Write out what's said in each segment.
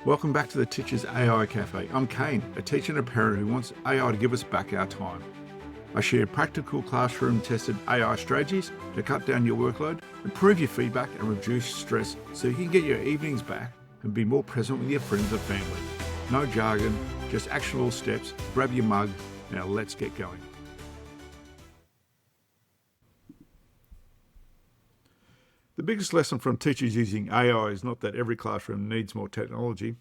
Welcome back to the Teachers AI Cafe. I'm Kane, a teacher and a parent who wants AI to give us back our time. I share practical classroom-tested AI strategies to cut down your workload, improve your feedback and reduce stress so you can get your evenings back and be more present with your friends and family. No jargon, just actionable steps. Grab your mug. Now let's get going. The biggest lesson from teachers using AI is not that every classroom needs more technology.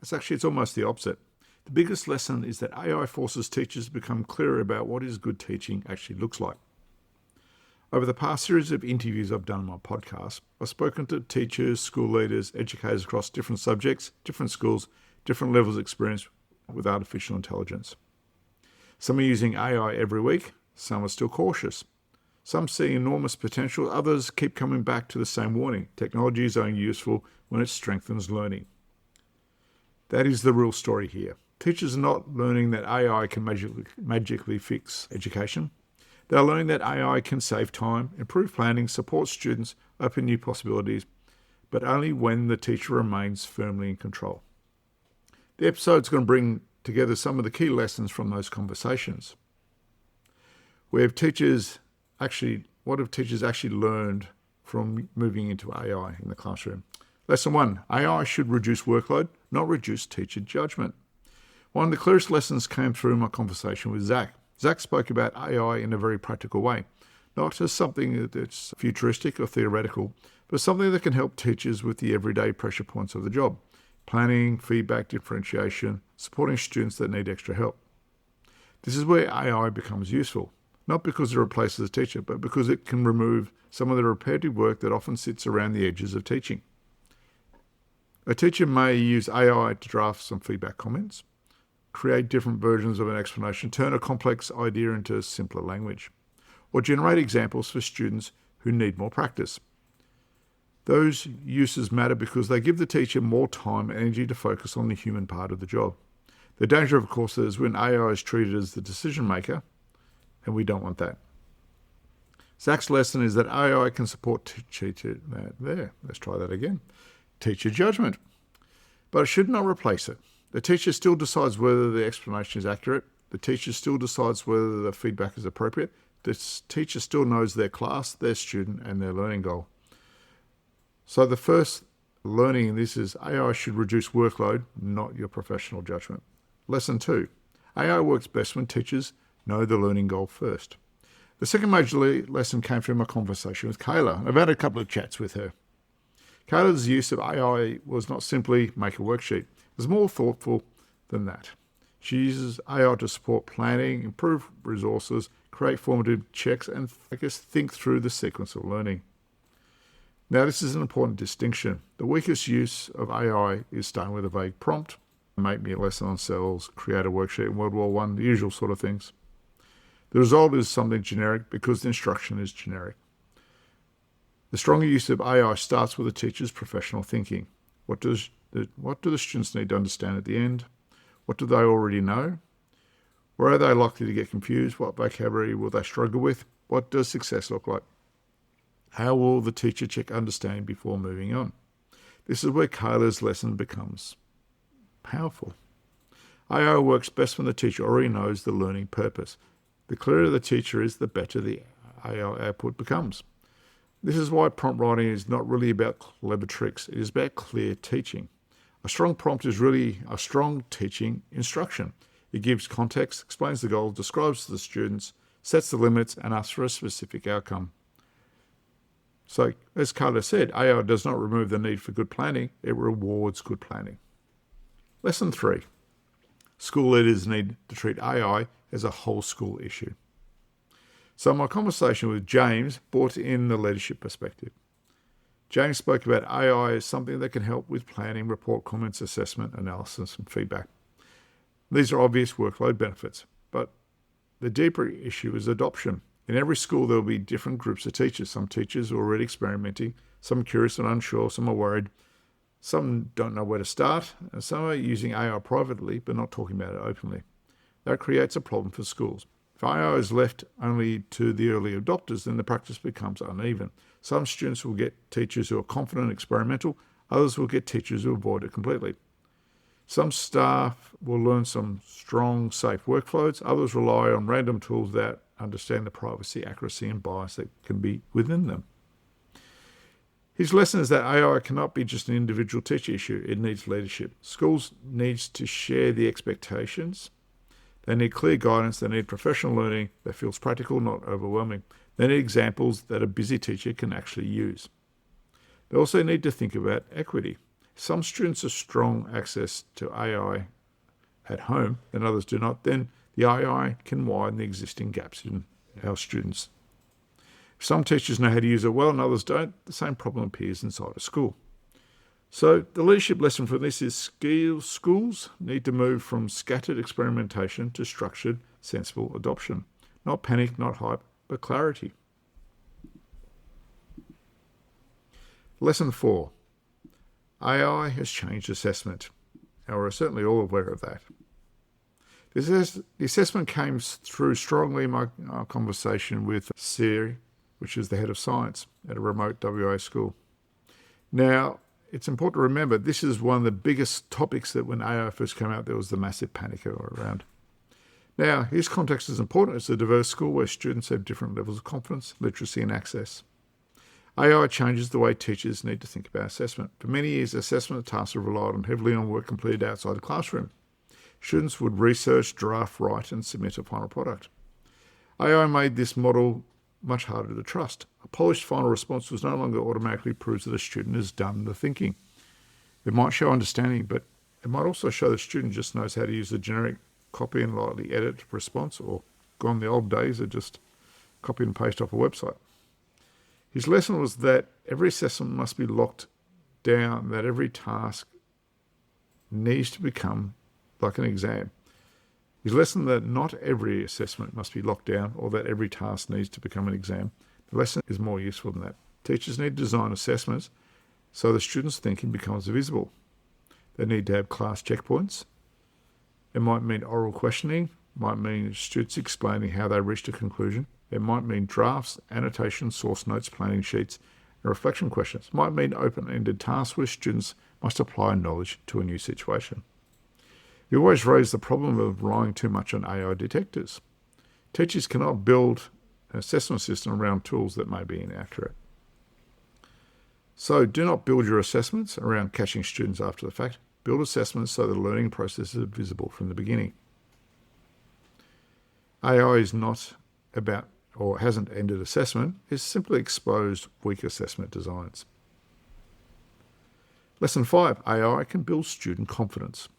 It's almost the opposite. The biggest lesson is that AI forces teachers to become clearer about what is good teaching actually looks like. Over the past series of interviews I've done on my podcast, I've spoken to teachers, school leaders, educators across different subjects, different schools, different levels of experience with artificial intelligence. Some are using AI every week, some are still cautious. Some see enormous potential, others keep coming back to the same warning. Technology is only useful when it strengthens learning. That is the real story here. Teachers are not learning that AI can magically fix education. They are learning that AI can save time, improve planning, support students, open new possibilities, but only when the teacher remains firmly in control. The episode is going to bring together some of the key lessons from those conversations. What have teachers actually learned from moving into AI in the classroom? Lesson 1, AI should reduce workload, not reduce teacher judgment. One of the clearest lessons came through my conversation with Zach. Zach spoke about AI in a very practical way, not as something that's futuristic or theoretical, but something that can help teachers with the everyday pressure points of the job: planning, feedback, differentiation, supporting students that need extra help. This is where AI becomes useful. Not because it replaces a teacher, but because it can remove some of the repetitive work that often sits around the edges of teaching. A teacher may use AI to draft some feedback comments, create different versions of an explanation, turn a complex idea into simpler language, or generate examples for students who need more practice. Those uses matter because they give the teacher more time and energy to focus on the human part of the job. The danger, of course, is when AI is treated as the decision maker, and we don't want that. Zach's lesson is that AI can support teacher judgment, but it should not replace it. The teacher still decides whether the explanation is accurate. The teacher still decides whether the feedback is appropriate. The teacher still knows their class, their student, and their learning goal. So the first learning in this is AI should reduce workload, not your professional judgment. Lesson 2, AI works best when teachers know the learning goal first. The second major lesson came from my conversation with Kayla. I've had a couple of chats with her. Kayla's use of AI was not simply make a worksheet. It was more thoughtful than that. She uses AI to support planning, improve resources, create formative checks, and think through the sequence of learning. Now, this is an important distinction. The weakest use of AI is starting with a vague prompt: make me a lesson on cells, create a worksheet in World War I, the usual sort of things. The result is something generic because the instruction is generic. The stronger use of AI starts with the teacher's professional thinking. What do the students need to understand at the end? What do they already know? Where are they likely to get confused? What vocabulary will they struggle with? What does success look like? How will the teacher check understanding before moving on? This is where Kayla's lesson becomes powerful. AI works best when the teacher already knows the learning purpose. The clearer the teacher is, the better the AI output becomes. This is why prompt writing is not really about clever tricks. It is about clear teaching. A strong prompt is really a strong teaching instruction. It gives context, explains the goal, describes to the students, sets the limits, and asks for a specific outcome. So, as Kayla said, AI does not remove the need for good planning. It rewards good planning. Lesson 3. School leaders need to treat AI as a whole school issue. So my conversation with James brought in the leadership perspective. James spoke about AI as something that can help with planning, report comments, assessment, analysis, and feedback. These are obvious workload benefits, but the deeper issue is adoption. In every school, there will be different groups of teachers. Some teachers are already experimenting, some curious and unsure, some are worried, some don't know where to start, and some are using AI privately but not talking about it openly. That creates a problem for schools. If AI is left only to the early adopters, then the practice becomes uneven. Some students will get teachers who are confident and experimental, others will get teachers who avoid it completely. Some staff will learn some strong, safe workflows. Others rely on random tools that understand the privacy, accuracy, and bias that can be within them. His lesson is that AI cannot be just an individual teacher issue. It needs leadership. Schools need to share the expectations. They need clear guidance. They need professional learning that feels practical, not overwhelming. They need examples that a busy teacher can actually use. They also need to think about equity. Some students have strong access to AI at home and others do not. Then the AI can widen the existing gaps in our students. If some teachers know how to use it well and others don't, the same problem appears inside a school. So the leadership lesson from this is schools need to move from scattered experimentation to structured, sensible adoption. Not panic, not hype, but clarity. Lesson 4. AI has changed assessment. And we're certainly all aware of that. The assessment came through strongly in my conversation with Siri, which is the head of science at a remote WA school. Now, it's important to remember this is one of the biggest topics that when AI first came out, there was the massive panic around. Now, his context is important. It's a diverse school where students have different levels of confidence, literacy, and access. AI changes the way teachers need to think about assessment. For many years, assessment tasks have relied heavily on work completed outside the classroom. Students would research, draft, write, and submit a final product. AI made this model much harder to trust. A polished final response was no longer automatically proves that a student has done the thinking. It might show understanding, but it might also show the student just knows how to use a generic copy and lightly edit response, or gone the old days of just copy and paste off a website. His lesson was that every assessment must be locked down, that every task needs to become like an exam. His lesson that not every assessment must be locked down or that every task needs to become an exam. The lesson is more useful than that. Teachers need to design assessments so the students' thinking becomes visible. They need to have class checkpoints. It might mean oral questioning, might mean students explaining how they reached a conclusion. It might mean drafts, annotations, source notes, planning sheets, and reflection questions. It might mean open-ended tasks where students must apply knowledge to a new situation. We always raise the problem of relying too much on AI detectors. Teachers cannot build an assessment system around tools that may be inaccurate. So do not build your assessments around catching students after the fact. Build assessments so the learning process is visible from the beginning. AI is not about or hasn't ended assessment, it's simply exposed weak assessment designs. Lesson 5, AI can build student confidence.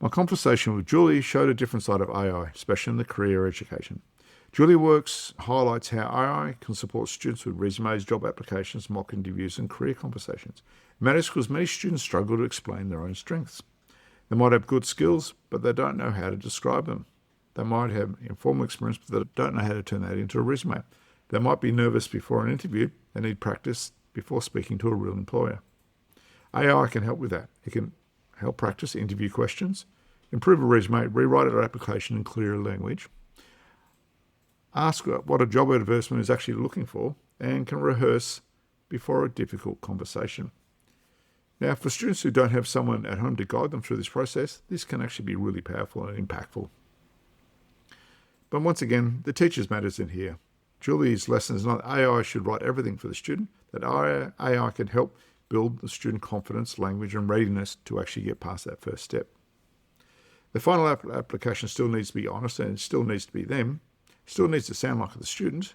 My conversation with Julie showed a different side of AI, especially in the career education. Julie Works highlights how AI can support students with resumes, job applications, mock interviews, and career conversations. It matters because many students struggle to explain their own strengths. They might have good skills, but they don't know how to describe them. They might have informal experience, but they don't know how to turn that into a resume. They might be nervous before an interview. They need practice before speaking to a real employer. AI can help with that. It can help practice interview questions, improve a resume, rewrite an application in clearer language, ask what a job advertisement is actually looking for, and can rehearse before a difficult conversation. Now, for students who don't have someone at home to guide them through this process, this can actually be really powerful and impactful. But once again, the teacher's matters in here. Julie's lesson is not AI should write everything for the student, that AI can help build the student confidence, language, and readiness to actually get past that first step. The final application still needs to be honest, and it still needs to be them. It still needs to sound like the student,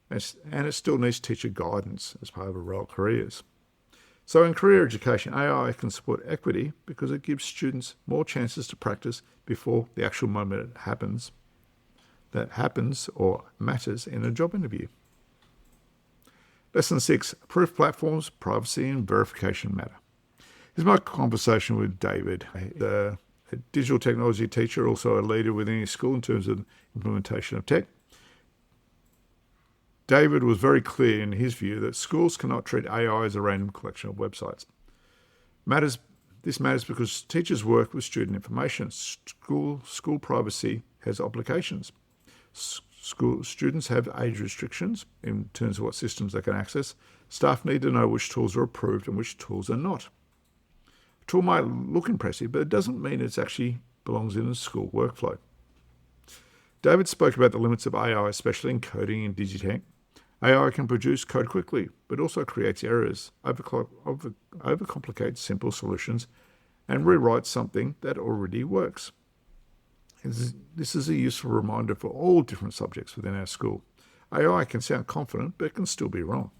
and it still needs teacher guidance as part of a role careers. So in career education, AI can support equity because it gives students more chances to practice before the actual moment that happens or matters in a job interview. Lesson 6, proof platforms, privacy and verification matter. Here's my conversation with David, a digital technology teacher, also a leader within his school in terms of implementation of tech. David was very clear in his view that schools cannot treat AI as a random collection of websites. This matters because teachers work with student information. School privacy has obligations. School students have age restrictions in terms of what systems they can access. Staff need to know which tools are approved and which tools are not. A tool might look impressive, but it doesn't mean it actually belongs in a school workflow. David spoke about the limits of AI, especially in coding and digitech. AI can produce code quickly, but also creates errors, overcomplicates simple solutions, and rewrites something that already works. This is a useful reminder for all different subjects within our school. AI can sound confident, but it can still be wrong.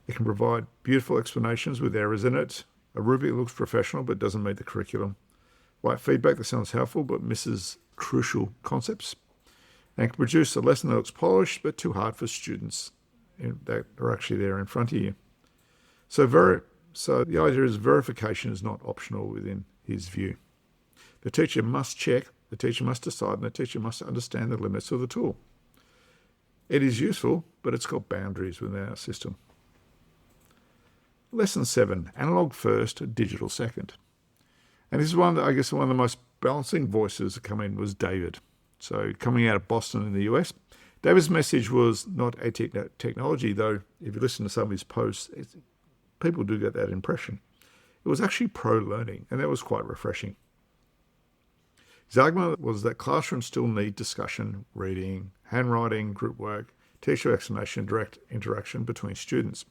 It can provide beautiful explanations with errors in it. A rubric looks professional, but doesn't meet the curriculum. Write feedback that sounds helpful, but misses crucial concepts. And can produce a lesson that looks polished, but too hard for students that are actually there in front of you. So the idea is verification is not optional within his view. The teacher must check, the teacher must decide, and the teacher must understand the limits of the tool. It is useful, but it's got boundaries within our system. Lesson 7, analog first, digital second. And this is one of the most balancing voices that come in was David. So coming out of Boston in the US, David's message was not technology, though if you listen to some of his posts, people do get that impression. It was actually pro-learning, and that was quite refreshing. His argument was that classrooms still need discussion, reading, handwriting, group work, teacher explanation, direct interaction between students.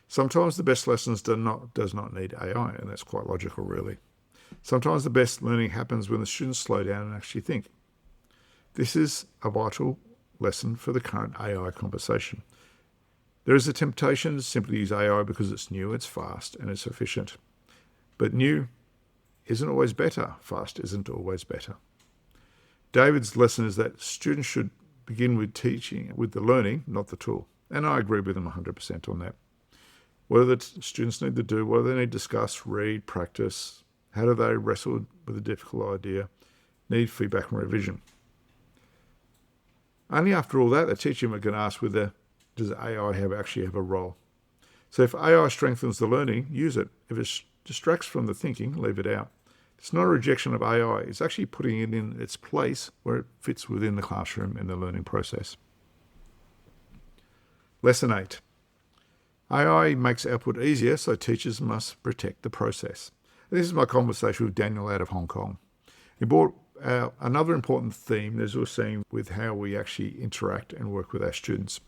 Sometimes the best lessons does not need AI, and that's quite logical, really. Sometimes the best learning happens when the students slow down and actually think. This is a vital lesson for the current AI conversation. There is a temptation to simply use AI because it's new, it's fast, and it's efficient. But new isn't always better. Fast isn't always better. David's lesson is that students should begin with teaching, with the learning, not the tool. And I agree with him 100% on that. What do the students need to do? What do they need to discuss, read, practice? How do they wrestle with a difficult idea? Need feedback and revision. Only after all that, the teacher can ask whether does AI actually have a role. So if AI strengthens the learning, use it. If it distracts from the thinking, leave it out. It's not a rejection of AI. It's actually putting it in its place where it fits within the classroom and the learning process. Lesson 8. AI makes output easier, so teachers must protect the process. This is my conversation with Daniel out of Hong Kong. He brought out another important theme, as we're seeing, with how we actually interact and work with our students.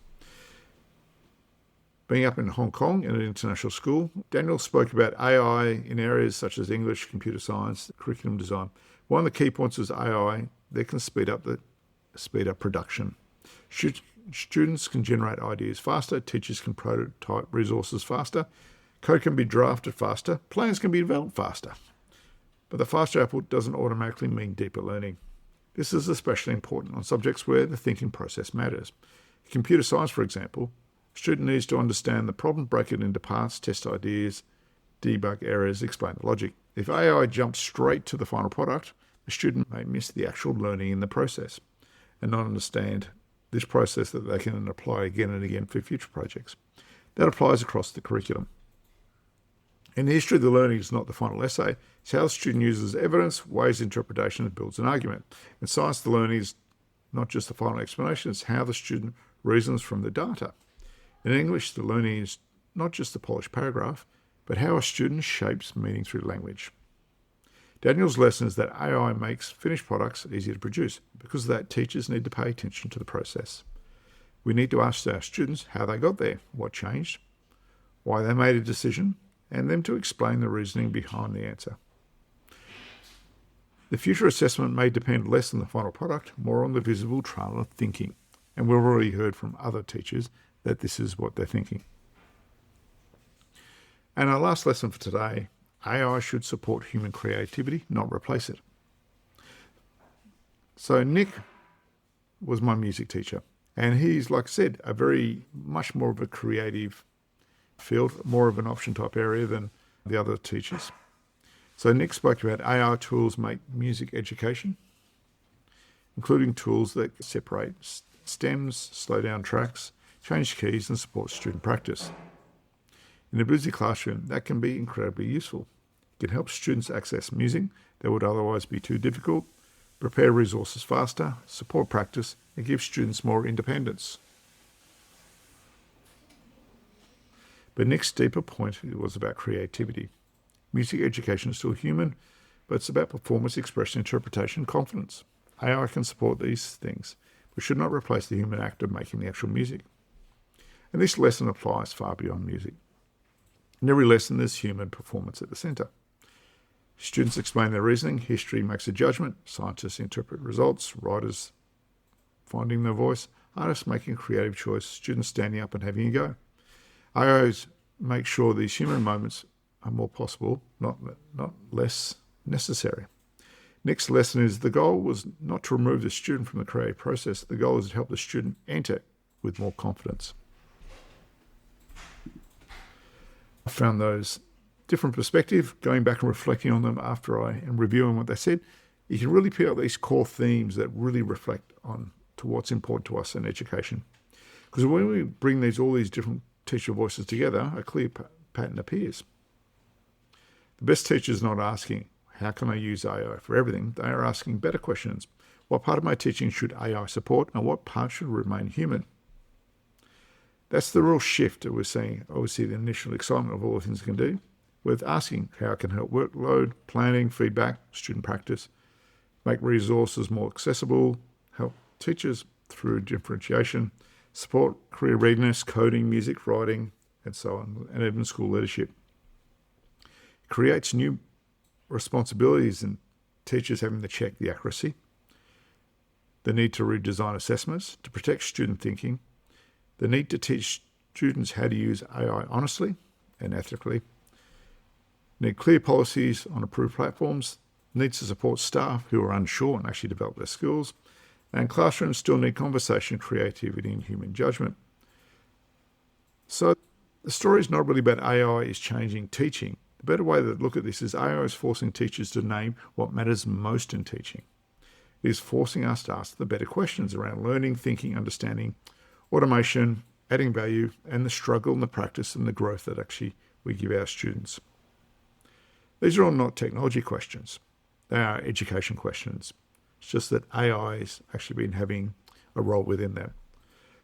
Being up in Hong Kong in an international school, Daniel spoke about AI in areas such as English, computer science, curriculum design. One of the key points is AI that can speed up production. Students can generate ideas faster, teachers can prototype resources faster, code can be drafted faster, plans can be developed faster. But the faster output doesn't automatically mean deeper learning. This is especially important on subjects where the thinking process matters. In computer science, for example, a student needs to understand the problem, break it into parts, test ideas, debug errors, explain the logic. If AI jumps straight to the final product, the student may miss the actual learning in the process and not understand this process that they can then apply again and again for future projects. That applies across the curriculum. In the history of the learning is not the final essay. It's how the student uses evidence, weighs interpretation, and builds an argument. In science, the learning is not just the final explanation, it's how the student reasons from the data. In English, the learning is not just the polished paragraph, but how a student shapes meaning through language. Daniel's lesson is that AI makes finished products easier to produce. Because of that, teachers need to pay attention to the process. We need to ask our students how they got there, what changed, why they made a decision, and them to explain the reasoning behind the answer. The future assessment may depend less on the final product, more on the visible trail of thinking. And we've already heard from other teachers that this is what they're thinking. And our last lesson for today, AI should support human creativity, not replace it. So Nick was my music teacher, and he's, like I said, much more of a creative field, more of an option type area than the other teachers. So Nick spoke about AI tools make music education, including tools that separate stems, slow down tracks, change keys, and support student practice. In a busy classroom, that can be incredibly useful. It can help students access music that would otherwise be too difficult, prepare resources faster, support practice, and give students more independence. But Nick's deeper point was about creativity. Music education is still human, but it's about performance, expression, interpretation, confidence. AI can support these things, but should not replace the human act of making the actual music. And this lesson applies far beyond music. In every lesson, there's human performance at the centre. Students explain their reasoning, history makes a judgment, scientists interpret results, writers finding their voice, artists making a creative choice, students standing up and having a go. AIs make sure these human moments are more possible, not less necessary. Next lesson is the goal was not to remove the student from the creative process. The goal is to help the student enter with more confidence. I found those different perspective, going back and reflecting on them after I am reviewing what they said. You can really pick out these core themes that really reflect on to what's important to us in education. Because when we bring all these different teacher voices together, a clear pattern appears. The best teachers are not asking, how can I use AI for everything? They are asking better questions. What part of my teaching should AI support and what part should remain human? That's the real shift that we're seeing. Obviously, the initial excitement of all the things it can do, with asking how it can help workload, planning, feedback, student practice, make resources more accessible, help teachers through differentiation, support career readiness, coding, music, writing, and so on, and even school leadership. It creates new responsibilities in teachers having to check the accuracy, the need to redesign assessments to protect student thinking, the need to teach students how to use AI honestly and ethically, need clear policies on approved platforms, needs to support staff who are unsure and actually develop their skills, and classrooms still need conversation, creativity, and human judgment. So the story is not really about AI is changing teaching. The better way to look at this is AI is forcing teachers to name what matters most in teaching. It is forcing us to ask the better questions around learning, thinking, understanding, automation, adding value, and the struggle and the practice and the growth that actually we give our students. These are all not technology questions. They are education questions. It's just that AI has actually been having a role within that.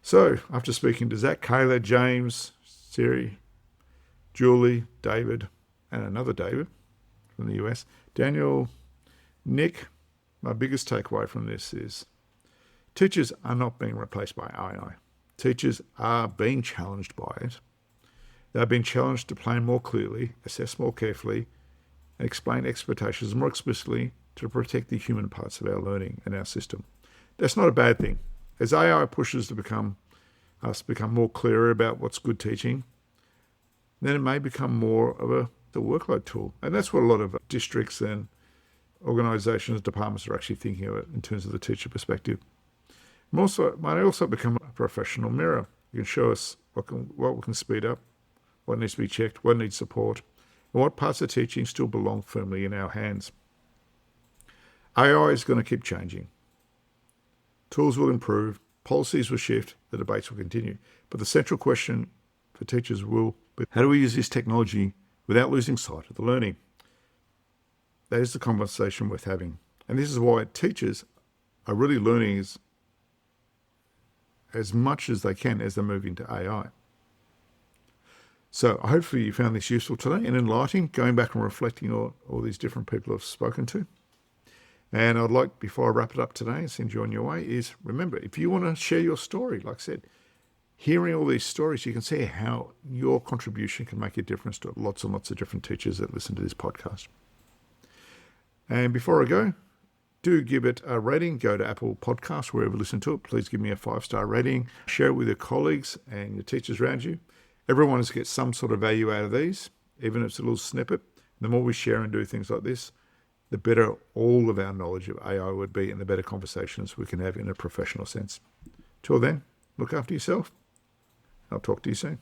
So after speaking to Zach, Kayla, James, Siri, Julie, David, and another David from the US, Daniel, Nick, my biggest takeaway from this is teachers are not being replaced by AI. Teachers are being challenged by it. They're being challenged to plan more clearly, assess more carefully, and explain expectations more explicitly to protect the human parts of our learning and our system. That's not a bad thing. As AI pushes to become more clearer about what's good teaching, then it may become more of the workload tool. And that's what a lot of districts and organisations, departments are actually thinking of it in terms of the teacher perspective. It might also become a professional mirror. You can show us what we can speed up, what needs to be checked, what needs support, and what parts of teaching still belong firmly in our hands. AI is going to keep changing. Tools will improve, policies will shift, the debates will continue. But the central question for teachers will be, how do we use this technology without losing sight of the learning? That is the conversation worth having. And this is why teachers are really learning as much as they can as they move into AI. So hopefully you found this useful today and enlightening, going back and reflecting on all these different people I've spoken to. And I'd like, before I wrap it up today and send you on your way, is remember, if you want to share your story, like I said, hearing all these stories, you can see how your contribution can make a difference to lots and lots of different teachers that listen to this podcast. And before I go, do give it a rating. Go to Apple Podcasts, wherever you listen to it. Please give me a 5-star rating. Share it with your colleagues and your teachers around you. Everyone has to get some sort of value out of these, even if it's a little snippet. The more we share and do things like this, the better all of our knowledge of AI would be and the better conversations we can have in a professional sense. Till then, look after yourself. I'll talk to you soon.